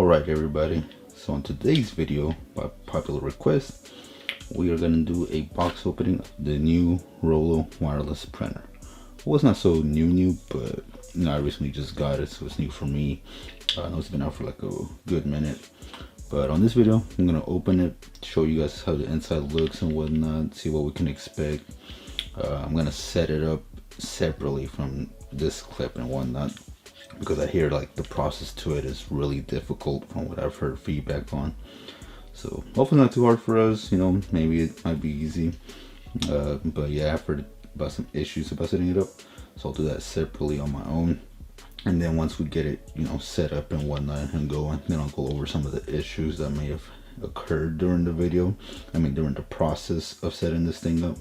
Alright everybody, so in today's video, by popular request, we are going to do a box opening of the new Rollo wireless printer. Well, it's not so new, but I recently just got it, so it's new for me. I know it's been out for like a good minute, but on this video I'm going to open it, show you guys how the inside looks and whatnot, see what we can expect. I'm going to set it up separately from this clip and whatnot, because I hear like the process to it is really difficult from what I've heard feedback on. So hopefully not too hard for us, maybe it might be easy. But yeah, I've heard about some issues about setting it up, so I'll do that separately on my own. And then once we get it, set up and whatnot and going, then I'll go over some of the issues that may have occurred during the video. During the process of setting this thing up.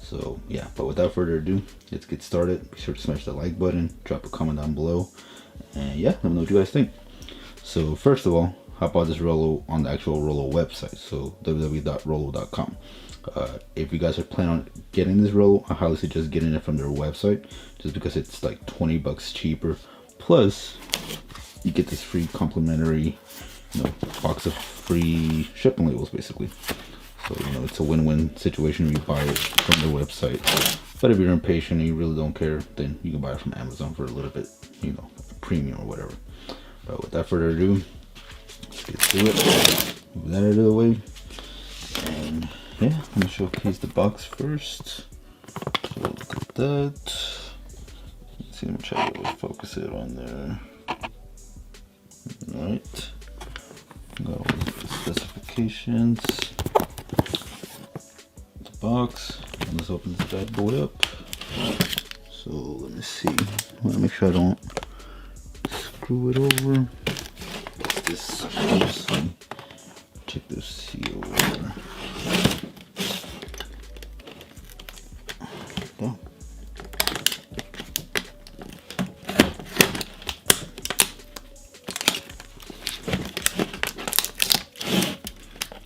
So yeah, but without further ado, let's get started. Be sure to smash the like button, drop a comment down below, and yeah, let me know what you guys think. So first of all, how about this Rollo on the actual Rollo website? So www.rollo.com. If you guys are planning on getting this Rollo, I highly suggest getting it from their website, just because it's like 20 bucks cheaper. Plus, you get this free complimentary, box of free shipping labels, basically. So, it's a win-win situation if you buy it from the website. But if you're impatient and you really don't care, then you can buy it from Amazon for a little bit, premium or whatever. But without further ado, let's get to it. Move that out of the way. And yeah, I'm gonna showcase the box first. So look at that. Let's see, I'm gonna try to really focus it on there. Alright. Got all the specifications. Box, and let's open this bad boy up. So let me see, I want to make sure I don't screw it over. Get this closely. Check this seal over. Go.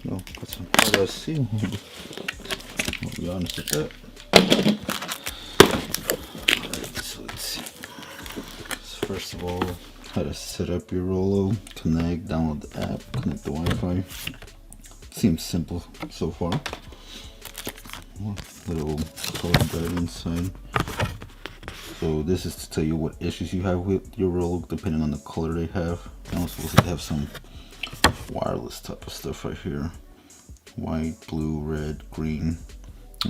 No, got some hard seal. I'll be honest with that. Alright, so let's see. So first of all, how to set up your Rollo. Connect, download the app, connect the Wi-Fi. Seems simple so far. Little color guide inside. So this is to tell you what issues you have with your Rollo, depending on the color they have. And also supposed to have some wireless type of stuff right here. White, blue, red, green.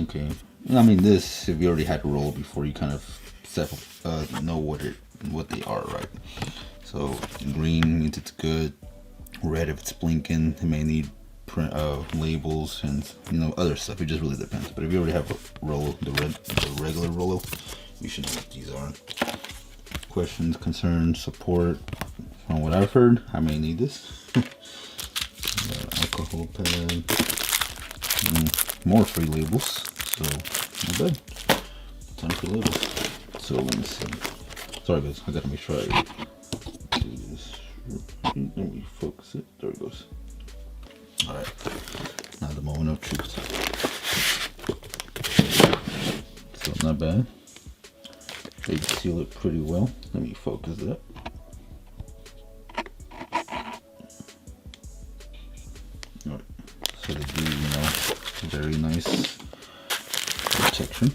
Okay, this, if you already had a Rollo before, you kind of know what they are, right? So green means it's good. Red, if it's blinking, it may need print labels and other stuff. It just really depends. But if you already have a Rollo, the regular Rollo, you should know what these are. Questions, concerns, support. From what I've heard, I may need this. Alcohol pad. More free labels, so not bad. Ton of free labels. So let me see. Sorry guys, I gotta make sure I do this. Let me focus it. There it goes. Alright, now the moment of truth. So not bad. They seal it pretty well. Let me focus that. Alright, so they do, very nice protection.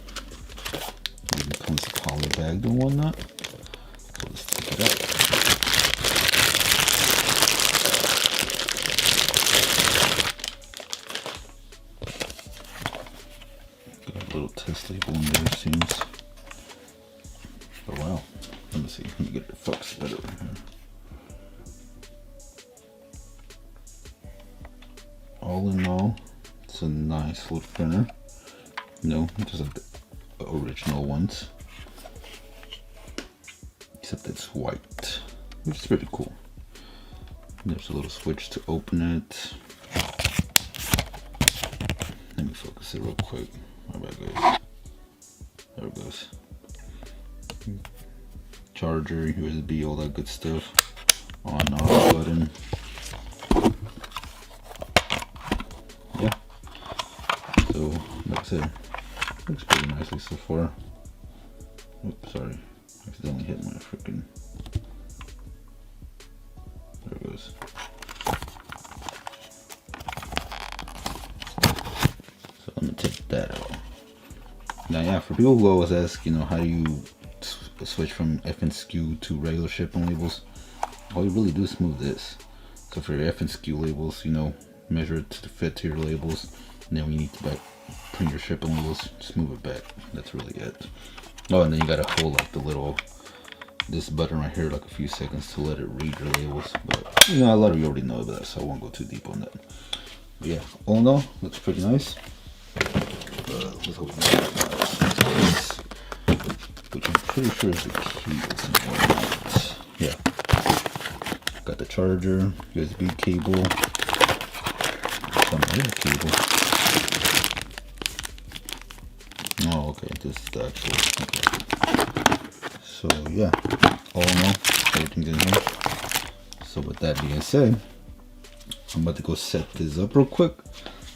It comes poly bagged and whatnot. So let's take it out. Got a little test label in there, it seems. Oh wow. Let me see. Let me get it focused better right here. All in all, it's a nice little printer, just like the original ones, except it's white, which is pretty cool. There's a little switch to open it. Let me focus it real quick. My bad guys. There it goes. Charger, USB, all that good stuff. On off button. So, like I said, looks pretty nicely so far. Oops, sorry. Accidentally hit my freaking. There it goes. for people who always ask, you know, how do you switch from FNSKU to regular shipping labels, all you really do is move this. So for your FNSKU labels, you know, measure it to fit to your labels, and then when you need to print your shipping labels, just move it back. That's really it. Oh, and then you gotta hold like the little, this button right here, like a few seconds to let it read your labels. But you know, a lot of you already know that, so I won't go too deep on that. But yeah, all in all, looks pretty nice. Let's hope this, which I'm pretty sure is the key. Yeah, got the charger, USB cable, some other cable. Oh, okay, this is the actual. Okay. So yeah, all in all, everything's in here. So with that being said, I'm about to go set this up real quick.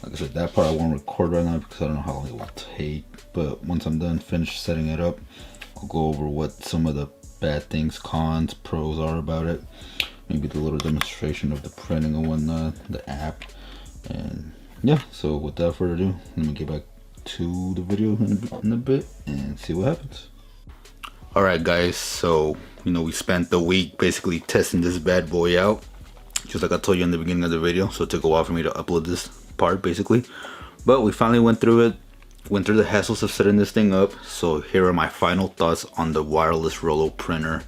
Like I said, that part I won't record right now because I don't know how long it will take. But once I'm done, finished setting it up, I'll go over what some of the bad things, cons, pros are about it. Maybe the little demonstration of the printing and whatnot, the app. And yeah, so without further ado, let me get back to the video in a bit and see what happens. Alright guys, so you know, we spent the week basically testing this bad boy out, just like I told you in the beginning of the video. So it took a while for me to upload this part basically, but we finally went through the hassles of setting this thing up. So here are my final thoughts on the wireless Rollo printer.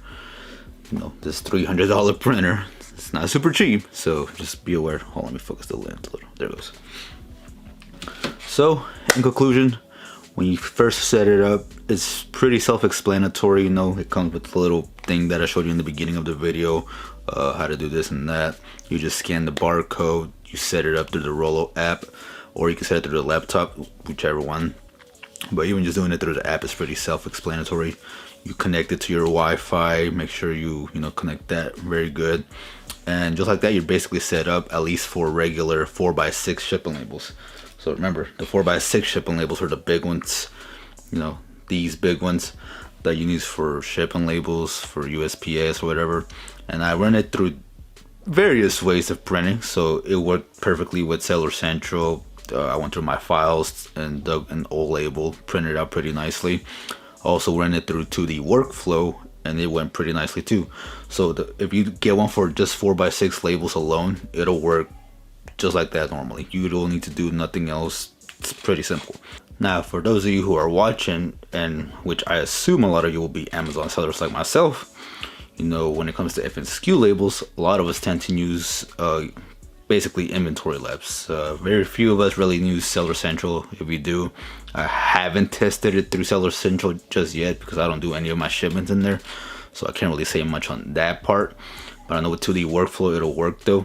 You know, this $300 printer, it's not super cheap, so just be aware. Hold on, let me focus the lens a little. There it goes. So in conclusion, when you first set it up, it's pretty self-explanatory. You know, it comes with the little thing that I showed you in the beginning of the video, how to do this and that. You just scan the barcode, you set it up through the Rollo app, or you can set it through the laptop, whichever one. But even just doing it through the app is pretty self-explanatory. You connect it to your Wi-Fi, make sure you connect that very good, and just like that, you're basically set up at least for regular 4x6 shipping labels. So remember, the 4x6 shipping labels are the big ones, you know, these big ones that you use for shipping labels, for USPS or whatever. And I run it through various ways of printing, so it worked perfectly with Seller Central. I went through my files and dug an old label, printed it out pretty nicely. Also ran it through 2D workflow, and it went pretty nicely too. So if you get one for just 4x6 labels alone, it'll work just like that normally. You don't need to do nothing else. It's pretty simple. Now for those of you who are watching, and which I assume a lot of you will be Amazon sellers like myself, you know, when it comes to FNSKU labels, a lot of us tend to use basically inventory labs. Very few of us really use Seller Central. If we do, I haven't tested it through Seller Central just yet because I don't do any of my shipments in there, so I can't really say much on that part. But I know with 2D workflow it'll work though.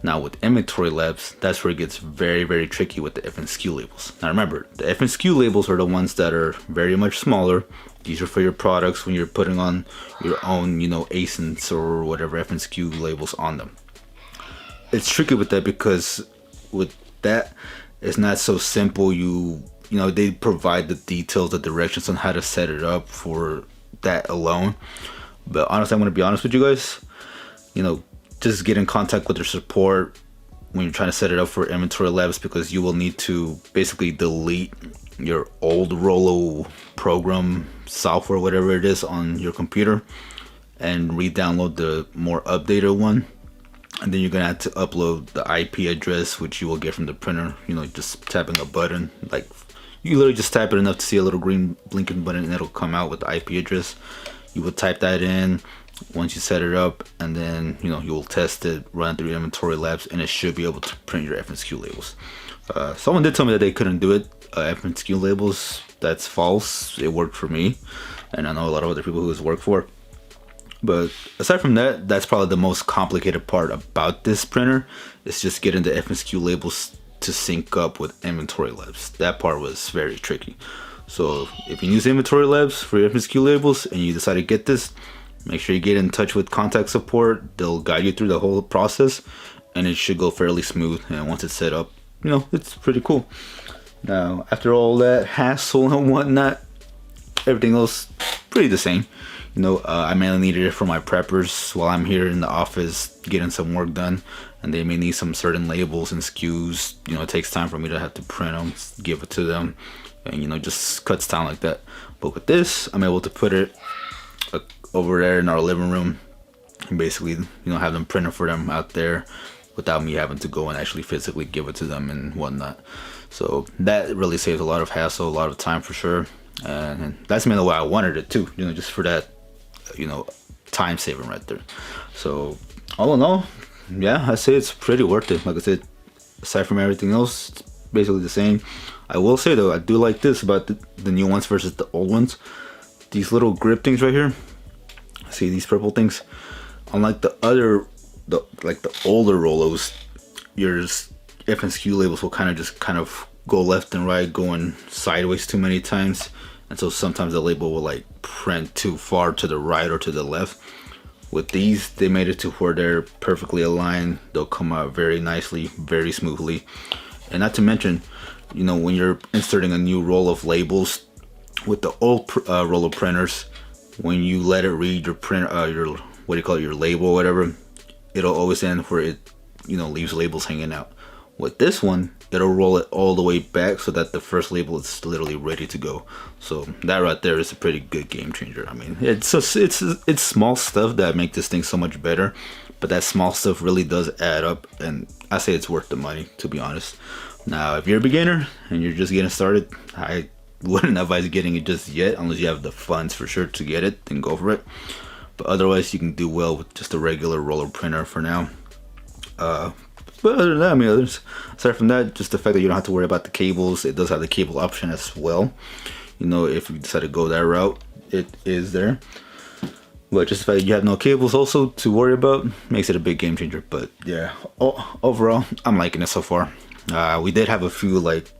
Now with inventory labs, that's where it gets very, very tricky with the FNSKU labels. Now remember, the FNSKU labels are the ones that are very much smaller. These are for your products when you're putting on your own, you know, ASINs or whatever FNSKU labels on them. It's tricky with that because with that, it's not so simple. You know, they provide the details, the directions on how to set it up for that alone. But honestly, I'm going to be honest with you guys, you know, just get in contact with their support when you're trying to set it up for inventory labs, because you will need to basically delete your old Rollo program, software, whatever it is on your computer, and re-download the more updated one. And then you're gonna have to upload the IP address, which you will get from the printer, you know, just tapping a button. Like, you literally just tap it enough to see a little green blinking button and it'll come out with the IP address. You will type that in once you set it up, and then, you know, you'll test it, run through inventory labs, and it should be able to print your FNSKU labels. Someone did tell me that they couldn't do it. FNSKU labels, that's false. It worked for me, and I know a lot of other people who it's worked for. But aside from that, that's probably the most complicated part about this printer. It's just getting the FNSKU labels to sync up with inventory labs. That part was very tricky. So if you use inventory labs for your FNSKU labels and you decide to get this, make sure you get in touch with contact support. They'll guide you through the whole process, and it should go fairly smooth. And once it's set up, you know, it's pretty cool. Now, after all that hassle and whatnot, everything else pretty the same. You know, I mainly needed it for my preppers while I'm here in the office getting some work done, and they may need some certain labels and SKUs. You know, it takes time for me to have to print them, give it to them, and you know, just cuts down like that. But with this, I'm able to put it over there in our living room and basically, you know, have them printed for them out there without me having to go and actually physically give it to them and whatnot. So that really saves a lot of hassle, a lot of time for sure, and that's mainly why I wanted it too, you know, just for that, you know, time saving right there. So all in all, yeah, I say it's pretty worth it. Like I said, aside from everything else, it's basically the same. I will say though, I do like this about the new ones versus the old ones. These little grip things right here, see these purple things, unlike the other, the older Rollos, your F and SKU labels will kind of go left and right, going sideways too many times, and so sometimes the label will like print too far to the right or to the left. With these, they made it to where they're perfectly aligned. They'll come out very nicely, very smoothly. And not to mention, you know, when you're inserting a new roll of labels with the old Rollo printers, when you let it read your print, your, what do you call it, your label or whatever, it'll always end where it, you know, leaves labels hanging out. With this one, it'll roll it all the way back so that the first label is literally ready to go. So that right there is a pretty good game changer. I mean, it's small stuff that make this thing so much better, but that small stuff really does add up, and I say it's worth the money, to be honest. Now, if you're a beginner and you're just getting started, I wouldn't advise getting it just yet unless you have the funds for sure to get it, then go for it. But otherwise, you can do well with just a regular roller printer for now. But other than that, I mean, aside from that, just the fact that you don't have to worry about the cables. It does have the cable option as well. You know, if you decide to go that route, it is there. But just the fact that you have no cables also to worry about makes it a big game changer. But yeah, overall, I'm liking it so far. We did have a few like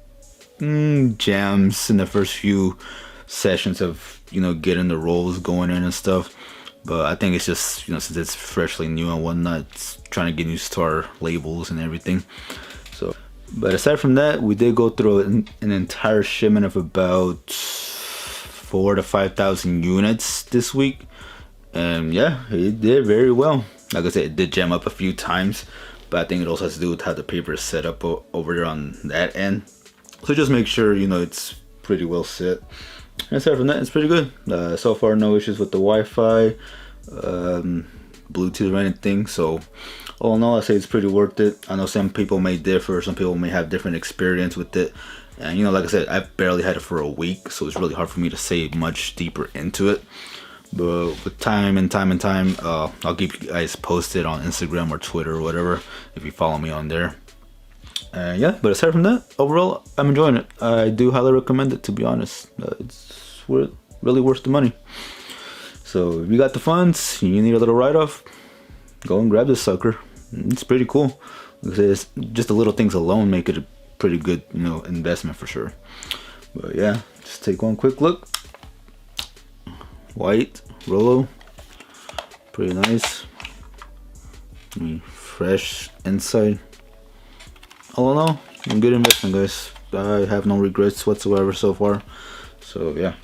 jams in the first few sessions of, you know, getting the rolls going in and stuff. But I think it's just, you know, since it's freshly new and whatnot, it's trying to get used to our labels and everything. So, but aside from that, we did go through an entire shipment of about 4,000 to 5,000 units this week. And yeah, it did very well. Like I said, it did jam up a few times, but I think it also has to do with how the paper is set up over there on that end. So just make sure, you know, it's pretty well set. And aside from that, it's pretty good. So far, no issues with the Wi-Fi, Bluetooth or anything. So all in all, I say it's pretty worth it. I know some people may differ. Some people may have different experience with it. And, you know, like I said, I've barely had it for a week, so it's really hard for me to say much deeper into it. But with time, I'll keep you guys posted on Instagram or Twitter or whatever if you follow me on there. Yeah, but aside from that, overall, I'm enjoying it. I do highly recommend it, to be honest. It's really worth the money. So if you got the funds, you need a little write-off, go and grab this sucker. It's pretty cool. It's just the little things alone make it a pretty good, you know, investment for sure. But yeah, just take one quick look. White Rollo, pretty nice. I mean, fresh inside. All in all, a good investment, guys. I have no regrets whatsoever so far. So yeah.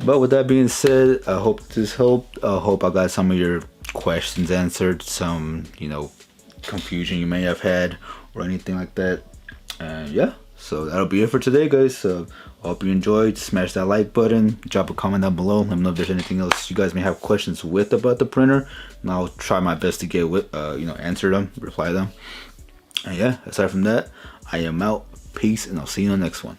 But with that being said, I hope this helped. I hope I got some of your questions answered, some, you know, confusion you may have had or anything like that. And yeah, so that'll be it for today, guys. So I hope you enjoyed. Smash that like button, drop a comment down below. Let me know if there's anything else you guys may have questions with about the printer, and I'll try my best to get with, you know, answer them, reply them. And yeah, aside from that, I am out. Peace, and I'll see you in the next one.